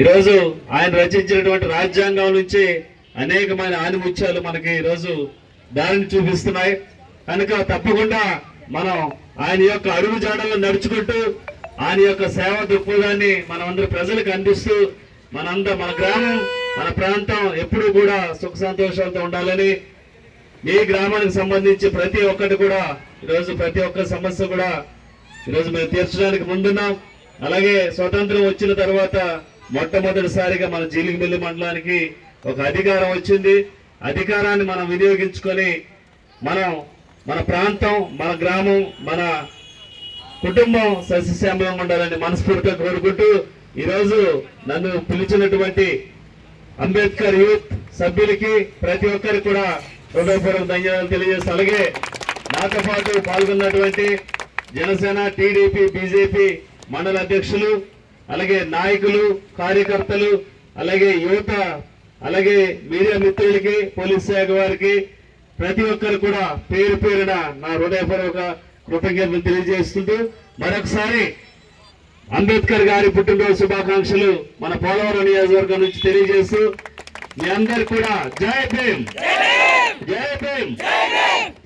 ఈరోజు ఆయన రచించినటువంటి రాజ్యాంగం నుంచి అనేకమైన ఆనిముత్యాలు మనకి ఈరోజు దారిని చూపిస్తున్నాయి. కనుక తప్పకుండా మనం ఆయన యొక్క అడుగు జాడల్లో నడుచుకుంటూ ఆయన యొక్క సేవా దృక్పథాన్ని మనమందరూ ప్రజలకు అందిస్తూ మన గ్రామం మన ప్రాంతం ఎప్పుడూ కూడా సుఖ సంతోషాలతో ఉండాలని, మీ గ్రామానికి సంబంధించి ప్రతి ఒక్కటి కూడా ఈరోజు ప్రతి ఒక్క సమస్య కూడా ఈరోజు మేము తీర్చడానికి ముందున్నాం. అలాగే స్వతంత్రం వచ్చిన తర్వాత మొట్టమొదటిసారిగా మన జీలిగిమిల్లి మండలానికి ఒక అధికారం వచ్చింది. అధికారాన్ని మనం వినియోగించుకొని మన ప్రాంతం, మన గ్రామం, మన కుటుంబం సస్యశ్యామలంగా ఉండాలని మనస్ఫూర్తిగా కోరుకుంటూ ఈరోజు నన్ను పిలిచినటువంటి అంబేద్కర్ యూత్ సభ్యులకి ప్రతి ఒక్కరికి కూడా హృదయపూర్వక ధన్యవాదాలు తెలియజేస్తాను. అలాగే నాతో పాటు పాల్గొన్నటువంటి జనసేన, టీడీపీ, బీజేపీ మండల అధ్యక్షులు, అలాగే నాయకులు, కార్యకర్తలు, అలాగే యువత, అలాగే మీడియా మిత్రులకి, పోలీస్ శాఖ వారికి ప్రతి ఒక్కరు కూడా పేరు పేరున నా హృదయపూర్వక కృతజ్ఞతలు తెలియజేస్తుంటూ మరొకసారి అంబేద్కర్ గారి పుట్టినరోజు శుభాకాంక్షలు మన పోలవరం నియోజకవర్గం నుంచి తెలియజేస్తూ మీ అందరు కూడా జై భీమ్, జై భీమ్.